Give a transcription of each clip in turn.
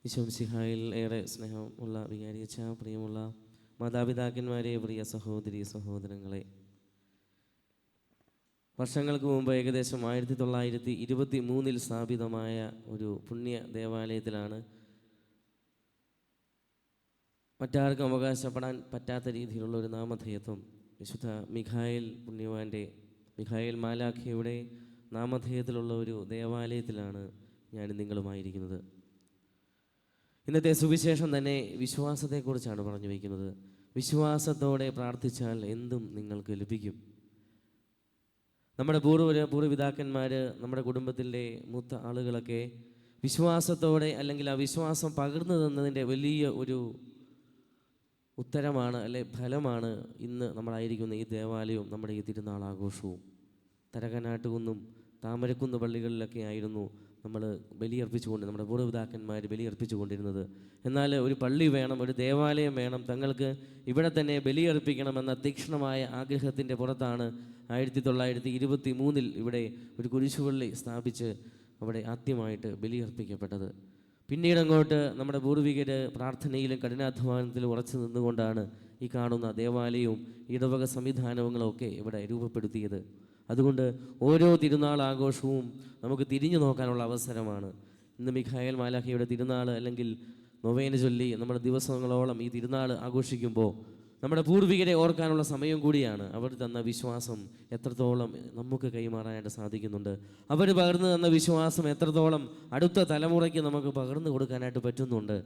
ഈശോമിശിഹായിൽ ഏറെ സ്നേഹമുള്ള വികാരിയച്ച, പ്രിയമുള്ള മാതാപിതാക്കന്മാരെ, പ്രിയ സഹോദരി സഹോദരങ്ങളെ, വർഷങ്ങൾക്ക് മുമ്പ് ഏകദേശം 1923 സ്ഥാപിതമായ ഒരു പുണ്യ ദേവാലയത്തിലാണ് മറ്റാർക്കും അവകാശപ്പെടാൻ പറ്റാത്ത രീതിയിലുള്ള ഒരു നാമധേയത്വം വിശുദ്ധ മിഖായേൽ പുണ്യവാൻ്റെ മിഖായേൽ മാലാഖയുടെ നാമധേയത്തിലുള്ള ഒരു ദേവാലയത്തിലാണ് ഞാൻ നിങ്ങളുമായിരിക്കുന്നത്. ഇന്നത്തെ സുവിശേഷം തന്നെ വിശ്വാസത്തെക്കുറിച്ചാണ് പറഞ്ഞു വയ്ക്കുന്നത്. വിശ്വാസത്തോടെ പ്രാർത്ഥിച്ചാൽ എന്തും നിങ്ങൾക്ക് ലഭിക്കും. നമ്മുടെ പൂർവ്വപിതാക്കന്മാർ, നമ്മുടെ കുടുംബത്തിൻ്റെ മൂത്ത ആളുകളൊക്കെ വിശ്വാസത്തോടെ, അല്ലെങ്കിൽ ആ വിശ്വാസം പകർന്നു തന്നതിൻ്റെ വലിയ ഒരു ഉത്തരമാണ്, ഫലമാണ് ഇന്ന് നമ്മളായിരിക്കുന്ന ഈ ദേവാലയവും നമ്മുടെ ഈ തിരുനാൾ ആഘോഷവും. തരകനാട്ടുകുന്നും താമരക്കുന്ന് പള്ളികളിലൊക്കെ ആയിരുന്നു നമ്മൾ ബലിയർപ്പിച്ചുകൊണ്ട്, നമ്മുടെ പൂർവ്വപിതാക്കന്മാർ ബലിയർപ്പിച്ചു കൊണ്ടിരുന്നത്. എന്നാൽ ഒരു പള്ളി വേണം, ഒരു ദേവാലയം വേണം, തങ്ങൾക്ക് ഇവിടെ തന്നെ ബലിയർപ്പിക്കണമെന്ന തീക്ഷ്ണമായ ആഗ്രഹത്തിൻ്റെ പുറത്താണ് 1923 ഇവിടെ ഒരു കുരിശുപള്ളി സ്ഥാപിച്ച് അവിടെ ആദ്യമായിട്ട് ബലിയർപ്പിക്കപ്പെട്ടത്. പിന്നീട് അങ്ങോട്ട് നമ്മുടെ പൂർവികർ പ്രാർത്ഥനയിലും കഠിനാധ്വാനത്തിലും ഉറച്ചു നിന്നുകൊണ്ടാണ് ഈ കാണുന്ന ദേവാലയവും ഇടവക സംവിധാനങ്ങളും ഒക്കെ ഇവിടെ രൂപപ്പെടുത്തിയത്. അതുകൊണ്ട് ഓരോ തിരുനാൾ ആഘോഷവും നമുക്ക് തിരിഞ്ഞു നോക്കാനുള്ള അവസരമാണ്. ഇന്ന് മിഖായേൽ മാലാഖയുടെ തിരുനാൾ, അല്ലെങ്കിൽ നൊവേന ചൊല്ലി നമ്മൾ ദിവസങ്ങളോളം ഈ തിരുനാൾ ആഘോഷിക്കുമ്പോൾ നമ്മുടെ പൂർവികരെ ഓർക്കാനുള്ള സമയം കൂടിയാണ്. അവർ തന്ന വിശ്വാസം എത്രത്തോളം നമുക്ക് കൈമാറാനായിട്ട് സാധിക്കുന്നുണ്ട്, അവർ പകർന്നു തന്ന വിശ്വാസം എത്രത്തോളം അടുത്ത തലമുറയ്ക്ക് നമുക്ക് പകർന്നു കൊടുക്കാനായിട്ട് പറ്റുന്നുണ്ട്.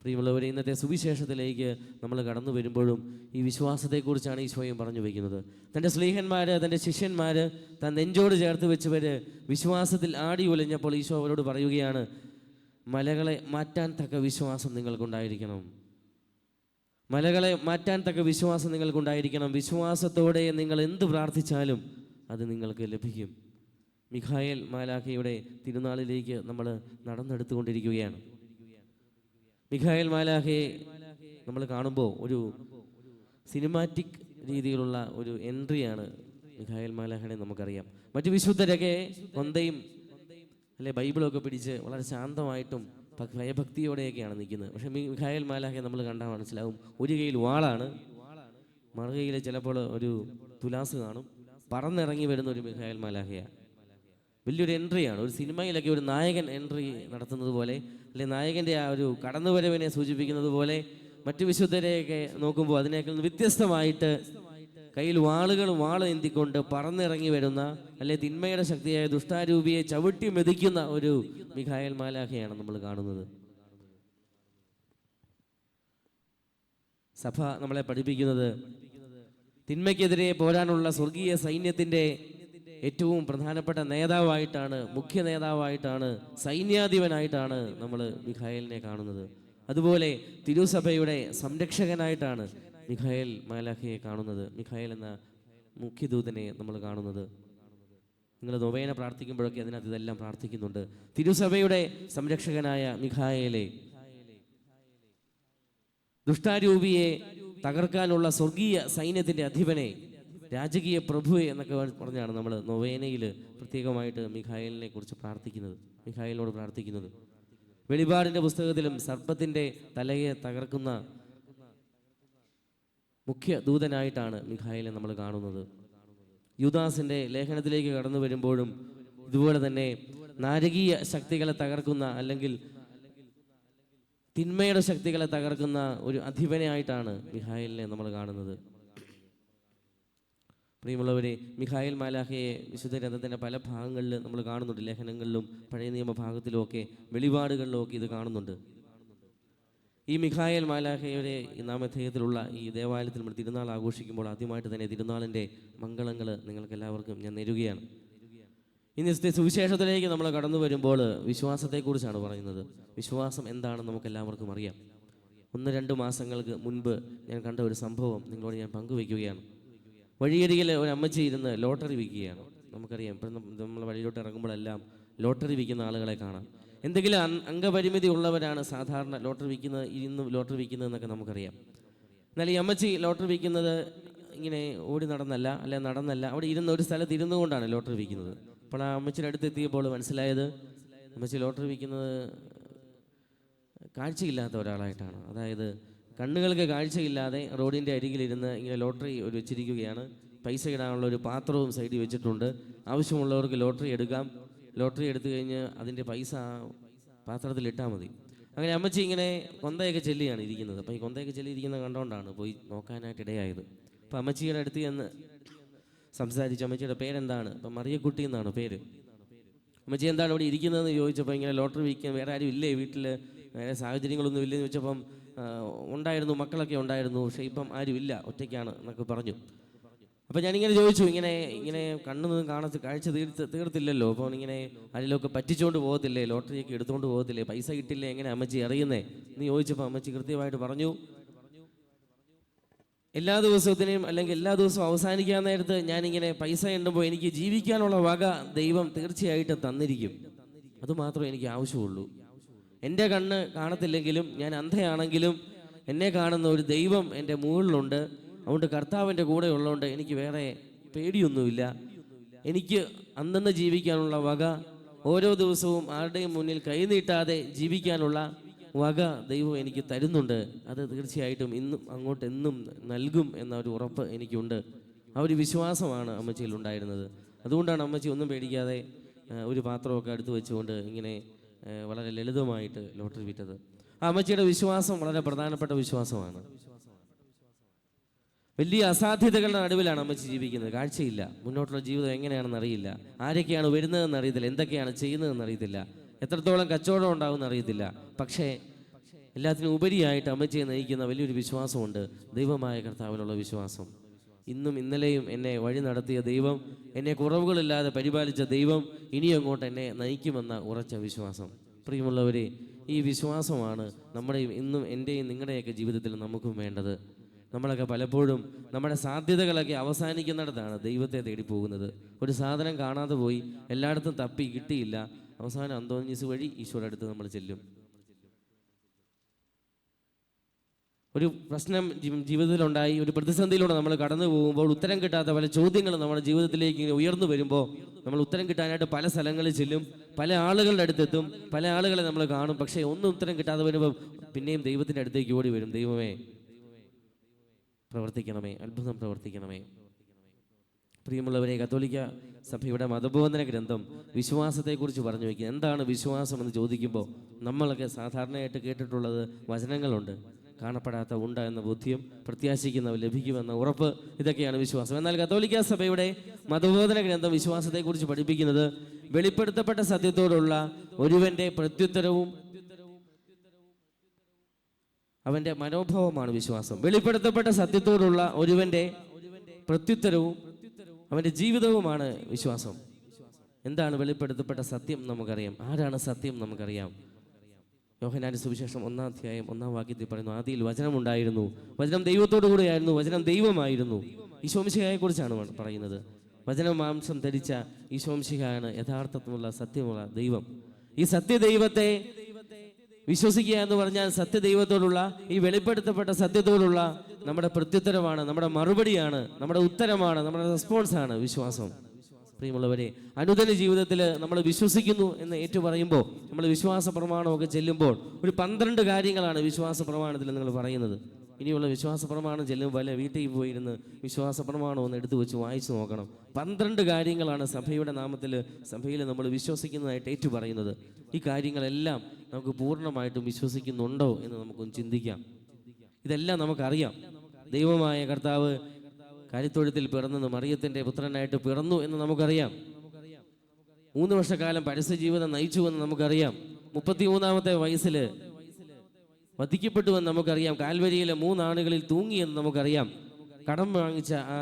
പ്രിയമുള്ളവരെ, ഇന്നത്തെ സുവിശേഷത്തിലേക്ക് നമ്മൾ കടന്നു വരുമ്പോഴും ഈ വിശ്വാസത്തെക്കുറിച്ചാണ് ഈശോയും പറഞ്ഞു വയ്ക്കുന്നത്. തൻ്റെ സ്ലീഹന്മാർ, തൻ്റെ ശിഷ്യന്മാർ, താൻ നെഞ്ചോട് ചേർത്ത് വെച്ചവർ വിശ്വാസത്തിൽ ആടി ഉലഞ്ഞപ്പോൾ ഈശോ അവരോട് പറയുകയാണ്, മലകളെ മാറ്റാൻ തക്ക വിശ്വാസം നിങ്ങൾക്കുണ്ടായിരിക്കണം. മലകളെ മാറ്റാൻ തക്ക വിശ്വാസം നിങ്ങൾക്കുണ്ടായിരിക്കണം. വിശ്വാസത്തോടെ നിങ്ങൾ എന്ത് പ്രാർത്ഥിച്ചാലും അത് നിങ്ങൾക്ക് ലഭിക്കും. മിഖായേൽ മാലാഖയുടെ തിരുനാളിലേക്ക് നമ്മൾ നടന്നെടുത്തുകൊണ്ടിരിക്കുകയാണ്. മിഖായേൽ മാലാഖയെ നമ്മൾ കാണുമ്പോൾ ഒരു സിനിമാറ്റിക് രീതിയിലുള്ള ഒരു എൻട്രിയാണ് മിഖായേൽ മാലാഖയെ നമുക്കറിയാം. മറ്റു വിശുദ്ധരൊക്കെ കൊന്തയും ബൈബിളൊക്കെ പിടിച്ച് വളരെ ശാന്തമായിട്ടും ഭയഭക്തിയോടെയൊക്കെയാണ് നിൽക്കുന്നത്. പക്ഷേ മിഖായേൽ മാലാഖയെ നമ്മൾ കണ്ടാൽ മനസ്സിലാവും, ഒരു കയ്യിൽ വാളാണ്, മറുകയിൽ ചിലപ്പോൾ ഒരു തുലാസ് കാണും. പറന്നിറങ്ങി വരുന്ന ഒരു മിഖായേൽ മാലാഖയാണ്. വലിയൊരു എൻട്രിയാണ്. ഒരു സിനിമയിലൊക്കെ ഒരു നായകൻ എൻട്രി നടത്തുന്നത് പോലെ, അല്ലെങ്കിൽ നായകൻ്റെ ആ ഒരു കടന്നുവരവിനെ സൂചിപ്പിക്കുന്നത് പോലെ, മറ്റു വിശുദ്ധരെയൊക്കെ നോക്കുമ്പോൾ അതിനേക്കാൾ വ്യത്യസ്തമായിട്ട് കയ്യിൽ വാള് എന്തിക്കൊണ്ട് പറന്നിറങ്ങി വരുന്ന, അല്ലെ തിന്മയുടെ ശക്തിയായ ദുഷ്ടാരൂപിയെ ചവിട്ടി മെതിക്കുന്ന ഒരു മിഖായേൽ മാലാഖയാണ് നമ്മൾ കാണുന്നത്. സഭ നമ്മളെ പഠിപ്പിക്കുന്നത് തിന്മയ്ക്കെതിരെ പോരാനുള്ള സ്വർഗീയ സൈന്യത്തിൻ്റെ ഏറ്റവും പ്രധാനപ്പെട്ട നേതാവായിട്ടാണ്, മുഖ്യ നേതാവായിട്ടാണ്, സൈന്യാധിപനായിട്ടാണ് നമ്മൾ മിഖായേലിനെ കാണുന്നത്. അതുപോലെ തിരുസഭയുടെ സംരക്ഷകനായിട്ടാണ് മിഖായേൽ മാലാഖയെ കാണുന്നത്, മിഖായേൽ എന്ന മുഖ്യദൂതനെ നമ്മൾ കാണുന്നത്. നിങ്ങൾ നൊവേന പ്രാർത്ഥിക്കുമ്പോഴൊക്കെ അതിനകത്ത് ഇതെല്ലാം പ്രാർത്ഥിക്കുന്നുണ്ട്. തിരുസഭയുടെ സംരക്ഷകനായ മിഖായേലെ, ദുഷ്ടാരൂപിയെ തകർക്കാനുള്ള സ്വർഗീയ സൈന്യത്തിൻ്റെ അധിപനെ, രാജകീയ പ്രഭുവെ എന്നൊക്കെ പറഞ്ഞാണ് നമ്മൾ നൊവേനയിൽ പ്രത്യേകമായിട്ട് മിഖായേലിനെ കുറിച്ച് പ്രാർത്ഥിക്കുന്നത്, മിഖായേലിനോട് പ്രാർത്ഥിക്കുന്നത്. വെളിപാടിൻ്റെ പുസ്തകത്തിലും സർപ്പത്തിൻ്റെ തലയെ തകർക്കുന്ന മുഖ്യ ദൂതനായിട്ടാണ് മിഖായേലിനെ നമ്മൾ കാണുന്നത്. യൂദാസിൻ്റെ ലേഖനത്തിലേക്ക് കടന്നു വരുമ്പോഴും ഇതുപോലെ തന്നെ നാരകീയ ശക്തികളെ തകർക്കുന്ന, അല്ലെങ്കിൽ തിന്മയുടെ ശക്തികളെ തകർക്കുന്ന ഒരു അധിപനായിട്ടാണ് മിഖായേലിനെ നമ്മൾ കാണുന്നത്. പ്രിയമുള്ളവരെ, മിഖായേൽ മാലാഖയെ വിശുദ്ധ ഗ്രന്ഥത്തിൻ്റെ പല ഭാഗങ്ങളിൽ നമ്മൾ കാണുന്നുണ്ട്. ലേഖനങ്ങളിലും പഴയ നിയമഭാഗത്തിലും ഒക്കെ വെളിപാടുകളിലും ഒക്കെ ഇത് കാണുന്നുണ്ട്. ഈ മിഖായേൽ മാലാഖയുടെ ഈ നാമധേയത്തിലുള്ള ഈ ദേവാലയത്തിൽ നമ്മൾ തിരുനാൾ ആഘോഷിക്കുമ്പോൾ ആദ്യമായിട്ട് തന്നെ തിരുനാളിൻ്റെ മംഗളങ്ങൾ നിങ്ങൾക്കെല്ലാവർക്കും ഞാൻ നേരുകയാണ്. ഇന്നത്തെ സുവിശേഷത്തിലേക്ക് നമ്മൾ കടന്നു വരുമ്പോൾ വിശ്വാസത്തെക്കുറിച്ചാണ് പറയുന്നത്. വിശ്വാസം എന്താണെന്ന് നമുക്കെല്ലാവർക്കും അറിയാം. 1-2 മാസങ്ങൾക്ക് മുൻപ് ഞാൻ കണ്ട ഒരു സംഭവം നിങ്ങളോട് ഞാൻ പങ്കുവയ്ക്കുകയാണ്. വഴിയരികിൽ ഒരു അമ്മച്ചി ഇരുന്ന് ലോട്ടറി വിൽക്കുകയാണ്. നമുക്കറിയാം, ഇപ്പം നമ്മൾ വഴിയിലോട്ട് ഇറങ്ങുമ്പോഴെല്ലാം ലോട്ടറി വിൽക്കുന്ന ആളുകളെ കാണാം. എന്തെങ്കിലും അംഗപരിമിതി ഉള്ളവരാണ് സാധാരണ ലോട്ടറി വിൽക്കുന്നതെന്നൊക്കെ നമുക്കറിയാം. എന്നാൽ ഈ അമ്മച്ചി ലോട്ടറി വിൽക്കുന്നത് ഇങ്ങനെ ഓടി നടന്നല്ല, അവിടെ ഒരു സ്ഥലത്ത് ഇരുന്നു കൊണ്ടാണ് ലോട്ടറി വിൽക്കുന്നത്. അപ്പോൾ ആ അമ്മച്ചിയുടെ അടുത്ത് എത്തിയപ്പോൾ മനസ്സിലായത്, അമ്മച്ചി ലോട്ടറി വിൽക്കുന്നത് കാഴ്ചയില്ലാത്ത ഒരാളായിട്ടാണ്. അതായത് കണ്ണുകൾക്ക് കാഴ്ചയില്ലാതെ റോഡിൻ്റെ അരികിലിരുന്ന് ഇങ്ങനെ ലോട്ടറി വെച്ചിരിക്കുകയാണ്. പൈസ ഇടാനുള്ള ഒരു പാത്രവും സൈഡിൽ വെച്ചിട്ടുണ്ട്. ആവശ്യമുള്ളവർക്ക് ലോട്ടറി എടുക്കാം. ലോട്ടറി എടുത്തു കഴിഞ്ഞ് അതിൻ്റെ പൈസ പാത്രത്തിലിട്ടാൽ മതി. അങ്ങനെ അമ്മച്ചി ഇങ്ങനെ കൊന്തയൊക്കെ ചെല്ലിയാണ് ഇരിക്കുന്നത്. അപ്പോൾ ഈ കൊന്തയൊക്കെ ചെല്ലിയിരിക്കുന്നത് കണ്ടുകൊണ്ടാണ് പോയി നോക്കാനായിട്ട് ഇടയായത്. അപ്പോൾ അമ്മച്ചിയുടെ അടുത്ത് ചെന്ന് സംസാരിച്ചു. അമ്മച്ചിയുടെ പേരെന്താണ്? അപ്പം മറിയക്കുട്ടി എന്നാണ് പേര്. അമ്മച്ചി എന്താണ് ഇവിടെ ഇരിക്കുന്നതെന്ന് ചോദിച്ചപ്പോൾ ഇങ്ങനെ ലോട്ടറി വിൽക്കാൻ വേറെ ആരും ഇല്ലേ വീട്ടിൽ, വേറെ സാഹചര്യങ്ങളൊന്നും ഇല്ലെന്ന് ചോദിച്ചപ്പം ഉണ്ടായിരുന്നു, മക്കളൊക്കെ ഉണ്ടായിരുന്നു, പക്ഷേ ഇപ്പം ആരും ഇല്ല, ഒറ്റയ്ക്കാണ് എന്നൊക്കെ പറഞ്ഞു. അപ്പോൾ ഞാനിങ്ങനെ ചോദിച്ചു, ഇങ്ങനെ കണ്ണൊന്നും കാഴ്ച തീർത്തില്ലല്ലോ, അപ്പോൾ ഇങ്ങനെ ആരെങ്കിലുമൊക്കെ പറ്റിച്ചുകൊണ്ട് പോകത്തില്ലേ, ലോട്ടറിയൊക്കെ എടുത്തുകൊണ്ട് പോകത്തില്ലേ, പൈസ കിട്ടില്ലേ, എങ്ങനെ അമ്മച്ചി അറിയുന്നേ എന്ന് ചോദിച്ചപ്പോൾ അമ്മച്ചി കൃത്യമായിട്ട് പറഞ്ഞു, എല്ലാ ദിവസത്തിനെയും അല്ലെങ്കിൽ എല്ലാ ദിവസവും അവസാനിക്കാൻ നേരത്ത് ഞാനിങ്ങനെ പൈസ എണ്ണുമ്പോൾ എനിക്ക് ജീവിക്കാനുള്ള വക ദൈവം തീർച്ചയായിട്ടും തന്നിരിക്കും. അതുമാത്രമേ എനിക്ക് ആവശ്യമുള്ളൂ. എൻ്റെ കണ്ണ് കാണത്തില്ലെങ്കിലും ഞാൻ അന്ധയാണെങ്കിലും എന്നെ കാണുന്ന ഒരു ദൈവം എൻ്റെ മുകളിലുണ്ട്. അതുകൊണ്ട് കർത്താവിൻ്റെ കൂടെ ഉള്ളതുകൊണ്ട് എനിക്ക് വേറെ പേടിയൊന്നുമില്ല. എനിക്ക് അന്നന്ന് ജീവിക്കാനുള്ള വക, ഓരോ ദിവസവും ആരുടെയും മുന്നിൽ കൈനീട്ടാതെ ജീവിക്കാനുള്ള വക ദൈവം എനിക്ക് തരുന്നുണ്ട്. അത് തീർച്ചയായിട്ടും ഇന്നും അങ്ങോട്ട് എന്നും നൽകും എന്ന ഒരു ഉറപ്പ് എനിക്കുണ്ട്. ആ ഒരു വിശ്വാസമാണ് അമ്മച്ചിയിൽ ഉണ്ടായിരുന്നത്. അതുകൊണ്ടാണ് അമ്മച്ചി ഒന്നും പേടിക്കാതെ ഒരു പാത്രമൊക്കെ അടുത്ത് വെച്ചുകൊണ്ട് ഇങ്ങനെ വളരെ ലളിതമായിട്ട് ലോട്ടറി വിറ്റത്. ആ അമ്മച്ചിയുടെ വിശ്വാസം വളരെ പ്രധാനപ്പെട്ട വിശ്വാസമാണ്. വലിയ അസാധ്യതകളുടെ നടുവിലാണ് അമ്മച്ചി ജീവിക്കുന്നത്. കാഴ്ചയില്ല, മുന്നോട്ടുള്ള ജീവിതം എങ്ങനെയാണെന്ന് അറിയില്ല, ആരൊക്കെയാണ് വരുന്നതെന്ന് അറിയത്തില്ല, എന്തൊക്കെയാണ് ചെയ്യുന്നതെന്ന് അറിയത്തില്ല, എത്രത്തോളം കച്ചവടം ഉണ്ടാവുമെന്ന് അറിയത്തില്ല. പക്ഷേ എല്ലാത്തിനും ഉപരിയായിട്ട് അമ്മച്ചിയെ നയിക്കുന്ന വലിയൊരു വിശ്വാസമുണ്ട്, ദൈവമായ കർത്താവിനുള്ള വിശ്വാസം. ഇന്നും ഇന്നലെയും എന്നെ വഴി നടത്തിയ ദൈവം, എന്നെ കുറവുകളില്ലാതെ പരിപാലിച്ച ദൈവം ഇനിയും അങ്ങോട്ട് എന്നെ നയിക്കുമെന്ന ഉറച്ച വിശ്വാസം. പ്രിയമുള്ളവരെ, ഈ വിശ്വാസമാണ് നമ്മുടെയും ഇന്നും എൻ്റെയും നിങ്ങളുടെയൊക്കെ ജീവിതത്തിൽ നമുക്കും വേണ്ടത്. നമ്മളൊക്കെ പലപ്പോഴും നമ്മുടെ സാധ്യതകളൊക്കെ അവസാനിക്കുന്നിടത്താണ് ദൈവത്തെ തേടി പോകുന്നത്. ഒരു സാധനം കാണാതെ പോയി, എല്ലായിടത്തും തപ്പി കിട്ടിയില്ല, അവസാനം അന്തോനീസ് വഴി ഈശോയുടെ അടുത്ത് നമ്മൾ ചെല്ലും. ഒരു പ്രശ്നം ജീവിതത്തിലുണ്ടായി, ഒരു പ്രതിസന്ധിയിലൂടെ നമ്മൾ കടന്നു പോകുമ്പോൾ ഉത്തരം കിട്ടാത്ത പല ചോദ്യങ്ങളും നമ്മുടെ ജീവിതത്തിലേക്ക് ഉയർന്നു വരുമ്പോൾ നമ്മൾ ഉത്തരം കിട്ടാനായിട്ട് പല സ്ഥലങ്ങളിൽ ചെല്ലും, പല ആളുകളുടെ അടുത്തെത്തും, പല ആളുകളെ നമ്മൾ കാണും. പക്ഷേ ഒന്നും ഉത്തരം കിട്ടാതെ വരുമ്പോൾ പിന്നെയും ദൈവത്തിൻ്റെ അടുത്തേക്ക് ഓടി വരും. ദൈവമേ പ്രവർത്തിക്കണമേ, അത്ഭുതം പ്രവർത്തിക്കണമേ. പ്രിയമുള്ളവരെ, കത്തോലിക്ക സഭയുടെ മതബോധന ഗ്രന്ഥം വിശ്വാസത്തെക്കുറിച്ച് പറഞ്ഞു വയ്ക്കുക. എന്താണ് വിശ്വാസം എന്ന് ചോദിക്കുമ്പോൾ നമ്മളൊക്കെ സാധാരണയായിട്ട് കേട്ടിട്ടുള്ളത് വചനങ്ങളുണ്ട്. കാണപ്പെടാത്ത ഉണ്ട് എന്ന ബോധ്യം, പ്രത്യാശിക്കുന്നവ ലഭിക്കുമെന്ന ഉറപ്പ്, ഇതൊക്കെയാണ് വിശ്വാസം. എന്നാൽ കത്തോലിക്ക സഭയുടെ മതബോധന ഗ്രന്ഥം വിശ്വാസത്തെക്കുറിച്ച് പഠിപ്പിക്കുന്നത് വെളിപ്പെടുത്തപ്പെട്ട സത്യത്തോടുള്ള ഒരുവന്റെ പ്രത്യുത്തരവും അവൻ്റെ മനോഭാവമാണ് വിശ്വാസം. വെളിപ്പെടുത്തപ്പെട്ട സത്യത്തോടുള്ള ഒരുവന്റെ പ്രത്യുത്തരവും അവൻ്റെ ജീവിതവുമാണ് വിശ്വാസം. എന്താണ് വെളിപ്പെടുത്തപ്പെട്ട സത്യം? നമുക്കറിയാം. ആരാണ് സത്യം? നമുക്കറിയാം. യോഹന്നാന്റെ സുവിശേഷം 1-ാം അധ്യായം 1-ാം വാക്യത്തിൽ പറയുന്നു, ആദിയിൽ വചനമുണ്ടായിരുന്നു, വചനം ദൈവത്തോടു കൂടെയായിരുന്നു, വചനം ദൈവമായിരുന്നു. ഈശോ മിശിഹായെ കുറിച്ചാണ് പറയുന്നത്. വചനം മാംസം ധരിച്ച ഈശോ മിശിഹായാണ് യഥാർത്ഥത്തിലുള്ള സത്യമുള്ള ദൈവം. ഈ സത്യദൈവത്തെ വിശ്വസിക്കുക എന്ന് പറഞ്ഞാൽ സത്യദൈവത്തോടുള്ള ഈ വെളിപ്പെടുത്തപ്പെട്ട സത്യത്തോടുള്ള നമ്മുടെ പ്രത്യുത്തരമാണ്, നമ്മുടെ മറുപടിയാണ്, നമ്മുടെ ഉത്തരമാണ്, നമ്മുടെ റെസ്പോൺസാണ് വിശ്വാസം. പ്രിയമുള്ളവരെ, അനുദിന ജീവിതത്തിൽ നമ്മൾ വിശ്വസിക്കുന്നു എന്ന് ഏറ്റുപറയുമ്പോൾ, നമ്മൾ വിശ്വാസ പ്രമാണമൊക്കെ ചെല്ലുമ്പോൾ ഒരു 12 കാര്യങ്ങളാണ് വിശ്വാസ പ്രമാണത്തിൽ നിങ്ങൾ പറയുന്നത്. ഇനിയുള്ള വിശ്വാസ പ്രമാണം ചെല്ലുമ്പോൾ അല്ലെ വീട്ടിൽ പോയിരുന്ന് വിശ്വാസ പ്രമാണം ഒന്ന് എടുത്തു വെച്ച് വായിച്ചു നോക്കണം. 12 കാര്യങ്ങളാണ് സഭയുടെ നാമത്തിൽ, സഭയിൽ നമ്മൾ വിശ്വസിക്കുന്നതായിട്ട് ഏറ്റുപറയുന്നത്. ഈ കാര്യങ്ങളെല്ലാം നമുക്ക് പൂർണ്ണമായിട്ടും വിശ്വസിക്കുന്നുണ്ടോ എന്ന് നമുക്കൊന്ന് ചിന്തിക്കാം. ഇതെല്ലാം നമുക്കറിയാം. ദൈവമായ കർത്താവ് കാര്യത്തൊഴുത്തിൽ പിറന്നെന്ന്, മറിയത്തിൻ്റെ പുത്രനായിട്ട് പിറന്നു എന്ന് നമുക്കറിയാം. 3 വർഷക്കാലം പരസ്യ ജീവിതം നയിച്ചു എന്ന് നമുക്കറിയാം. 33-ാമത്തെ വയസ്സിൽ വധിക്കപ്പെട്ടുവെന്ന് നമുക്കറിയാം. കാൽവരിയിലെ 3 ആണുകളിൽ തൂങ്ങിയെന്ന് നമുക്കറിയാം. കടം വാങ്ങിച്ച ആ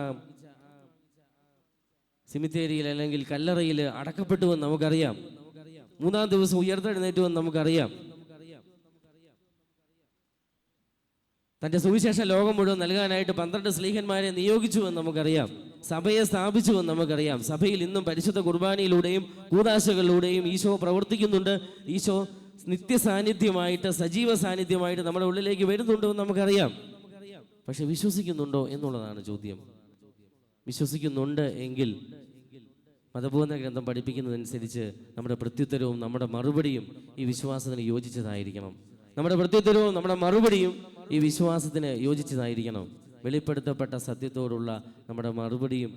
സിമിത്തേരിയിൽ അല്ലെങ്കിൽ കല്ലറയിൽ അടക്കപ്പെട്ടുവെന്ന് നമുക്കറിയാം. 3-ാം ദിവസം ഉയർത്തെഴുന്നേറ്റുവെന്ന് നമുക്കറിയാം. തൻ്റെ സുവിശേഷം ലോകം മുഴുവൻ നൽകാനായിട്ട് 12 സ്ലീഹന്മാരെ നിയോഗിച്ചുവെന്ന് നമുക്കറിയാം. സഭയെ സ്ഥാപിച്ചുവെന്ന് നമുക്കറിയാം. സഭയിൽ ഇന്നും പരിശുദ്ധ കുർബാനയിലൂടെയും കൂദാശകളിലൂടെയും ഈശോ പ്രവർത്തിക്കുന്നുണ്ട്. ഈശോ നിത്യസാന്നിധ്യമായിട്ട്, സജീവ സാന്നിധ്യമായിട്ട് നമ്മുടെ ഉള്ളിലേക്ക് വരുന്നുണ്ടോ എന്ന് നമുക്കറിയാം. പക്ഷെ വിശ്വസിക്കുന്നുണ്ടോ എന്നുള്ളതാണ് ചോദ്യം. വിശ്വസിക്കുന്നുണ്ട് എങ്കിൽ മതബോധന ഗ്രന്ഥം പഠിപ്പിക്കുന്നതനുസരിച്ച് നമ്മുടെ പ്രത്യുത്തരവും നമ്മുടെ മറുപടിയും ഈ വിശ്വാസത്തിന് യോജിച്ചതായിരിക്കണം. നമ്മുടെ പ്രത്യുത്തരവും നമ്മുടെ മറുപടിയും ഈ വിശ്വാസത്തിന് യോജിച്ചതായിരിക്കണം. വെളിപ്പെടുത്തപ്പെട്ട സത്യത്തോടുള്ള നമ്മുടെ മറുപടിയും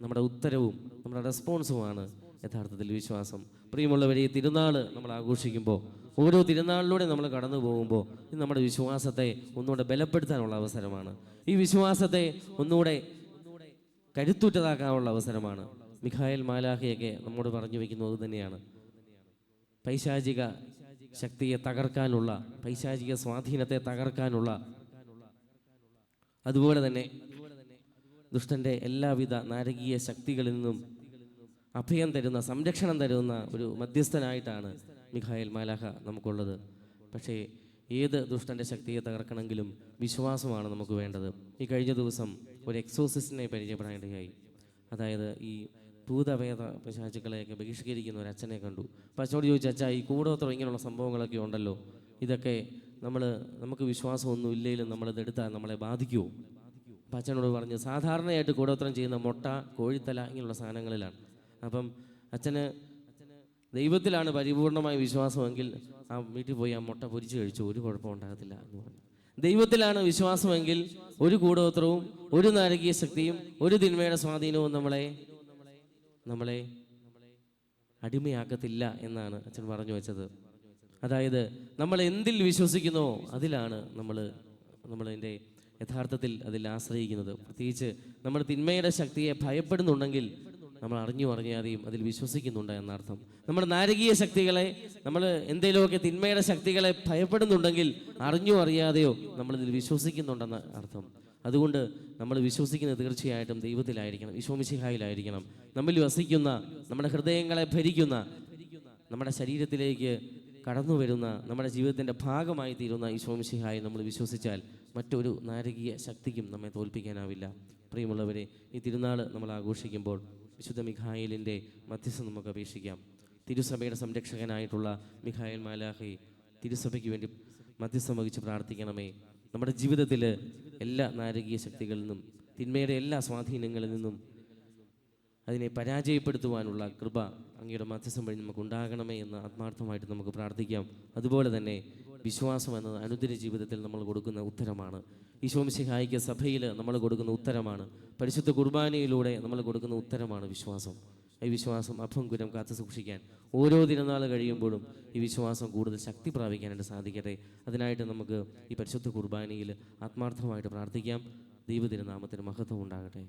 നമ്മുടെ ഉത്തരവും നമ്മുടെ റെസ്പോൺസുമാണ് യഥാർത്ഥത്തിൽ വിശ്വാസം. പ്രിയമുള്ളവരെ, ഈ തിരുനാൾ നമ്മൾ ആഘോഷിക്കുമ്പോൾ, ഓരോ തിരുനാളിലൂടെ നമ്മൾ കടന്നു പോകുമ്പോൾ ഇത് നമ്മുടെ വിശ്വാസത്തെ ഒന്നുകൂടെ ബലപ്പെടുത്താനുള്ള അവസരമാണ്. ഈ വിശ്വാസത്തെ ഒന്നുകൂടെ കരുത്തുറ്റതാക്കാനുള്ള അവസരമാണ്. മിഖായേൽ മാലാഖയൊക്കെ നമ്മോട് പറഞ്ഞു വയ്ക്കുന്നത് തന്നെയാണ്. പൈശാചിക ശക്തിയെ തകർക്കാനുള്ള, പൈശാചിക സ്വാധീനത്തെ തകർക്കാനുള്ള, അതുപോലെ തന്നെ ദുഷ്ടൻ്റെ എല്ലാവിധ നാരകീയ ശക്തികളിൽ നിന്നും അഭയം തരുന്ന, സംരക്ഷണം തരുന്ന ഒരു മധ്യസ്ഥനായിട്ടാണ് മിഖായേൽ മാലാഖ നമുക്കുള്ളത്. പക്ഷേ ഏത് ദുഷ്ടൻ്റെ ശക്തിയെ തകർക്കണമെങ്കിലും വിശ്വാസമാണ് നമുക്ക് വേണ്ടത്. ഈ കഴിഞ്ഞ ദിവസം ഒരു എക്സോസിസ്റ്റിനെ പരിചയപ്പെടാനിടയായി. അതായത് ഈ ഭൂതവേദ പിശാചുക്കളെയൊക്കെ ബഹിഷ്കരിക്കുന്ന ഒരു അച്ഛനെ കണ്ടു. അപ്പോൾ അച്ഛനോട് ചോദിച്ചു, അച്ഛാ, ഈ കൂടോത്രം ഇങ്ങനെയുള്ള സംഭവങ്ങളൊക്കെ ഉണ്ടല്ലോ, ഇതൊക്കെ നമുക്ക് വിശ്വാസമൊന്നും ഇല്ലെങ്കിലും നമ്മളിതെടുത്താൽ നമ്മളെ ബാധിക്കുമോ? അപ്പം അച്ഛനോട് പറഞ്ഞു, സാധാരണയായിട്ട് കൂടോത്രം ചെയ്യുന്ന മുട്ട, കോഴിത്തല ഇങ്ങനെയുള്ള സാധനങ്ങളിലാണ്. അപ്പം അച്ഛന് ദൈവത്തിലാണ് പരിപൂർണമായ വിശ്വാസമെങ്കിൽ ആ വീട്ടിൽ പോയി ആ മുട്ട പൊരിച്ച് കഴിച്ചു, ഒരു കുഴപ്പമുണ്ടാകത്തില്ല എന്ന് പറഞ്ഞു. ദൈവത്തിലാണ് വിശ്വാസമെങ്കിൽ ഒരു കൂടോത്രവും ഒരു നാരകീയ ശക്തിയും ഒരു തിന്മയുടെ സ്വാധീനവും നമ്മളെ അടിമയാക്കത്തില്ല എന്നാണ് അച്ഛൻ പറഞ്ഞു വെച്ചത്. അതായത് നമ്മൾ എന്തിൽ വിശ്വസിക്കുന്നോ അതിലാണ് നമ്മളതിൻ്റെ യഥാർത്ഥത്തിൽ അതിൽ ആശ്രയിക്കുന്നത്. പ്രത്യേകിച്ച് നമ്മൾ തിന്മയുടെ ശക്തിയെ ഭയപ്പെടുന്നുണ്ടെങ്കിൽ നമ്മൾ അറിയാതെയും അതിൽ വിശ്വസിക്കുന്നുണ്ട് എന്നർത്ഥം. നമ്മുടെ നാരകീയ ശക്തികളെ, നമ്മൾ എന്തെങ്കിലുമൊക്കെ തിന്മയുടെ ശക്തികളെ ഭയപ്പെടുന്നുണ്ടെങ്കിൽ അറിയാതെയോ നമ്മളിതിൽ വിശ്വസിക്കുന്നുണ്ടെന്ന അർത്ഥം. അതുകൊണ്ട് നമ്മൾ വിശ്വസിക്കുന്നത് തീർച്ചയായിട്ടും ദൈവത്തിലായിരിക്കണം, ഈശോമിശിഹായിലായിരിക്കണം. നമ്മിൽ വസിക്കുന്ന, നമ്മുടെ ഹൃദയങ്ങളെ ഭരിക്കുന്ന, നമ്മുടെ ശരീരത്തിലേക്ക് കടന്നു വരുന്ന, നമ്മുടെ ജീവിതത്തിൻ്റെ ഭാഗമായി തീരുന്ന ഈശോമിശിഹായി നമ്മൾ വിശ്വസിച്ചാൽ മറ്റൊരു നാരകീയ ശക്തിക്കും നമ്മെ തോൽപ്പിക്കാനാവില്ല. പ്രിയമുള്ളവരെ, ഈ തിരുനാൾ നമ്മൾ ആഘോഷിക്കുമ്പോൾ വിശുദ്ധ മിഖായേലിൻ്റെ മധ്യസ്ഥം നമുക്ക് അപേക്ഷിക്കാം. തിരുസഭയുടെ സംരക്ഷകനായിട്ടുള്ള മിഖായേൽ മാലാഖയെ തിരുസഭയ്ക്ക് വേണ്ടി മധ്യസ്ഥം വഹിച്ച് പ്രാർത്ഥിക്കണമേ. നമ്മുടെ ജീവിതത്തിൽ എല്ലാ നാരകീയ ശക്തികളിൽ നിന്നും, തിന്മയുടെ എല്ലാ സ്വാധീനങ്ങളിൽ നിന്നും അതിനെ പരാജയപ്പെടുത്തുവാനുള്ള കൃപ അങ്ങയുടെ മധ്യസ്ഥം വഴി നമുക്ക് ഉണ്ടാകണമേ എന്ന് ആത്മാർത്ഥമായിട്ട് നമുക്ക് പ്രാർത്ഥിക്കാം. അതുപോലെ തന്നെ വിശ്വാസം എന്നത് അനുദിന ജീവിതത്തിൽ നമ്മൾ കൊടുക്കുന്ന ഉത്തരമാണ്. ഈശോമിശിഹായിക്ക് സഭയിൽ നമ്മൾ കൊടുക്കുന്ന ഉത്തരമാണ്. പരിശുദ്ധ കുർബാനയിലൂടെ നമ്മൾ കൊടുക്കുന്ന ഉത്തരമാണ് വിശ്വാസം. ഈ വിശ്വാസം അഭംഗുരം കാത്തു സൂക്ഷിക്കാൻ ഓരോ തിരുനാൾ കഴിയുമ്പോഴും ഈ വിശ്വാസം കൂടുതൽ ശക്തി പ്രാപിക്കാനായിട്ട് സാധിക്കട്ടെ. അതിനായിട്ട് നമുക്ക് ഈ പരിശുദ്ധ കുർബാനയിൽ ആത്മാർത്ഥമായിട്ട് പ്രാർത്ഥിക്കാം. ദൈവ തിരുനാമത്തിന് മഹത്വം ഉണ്ടാകട്ടെ.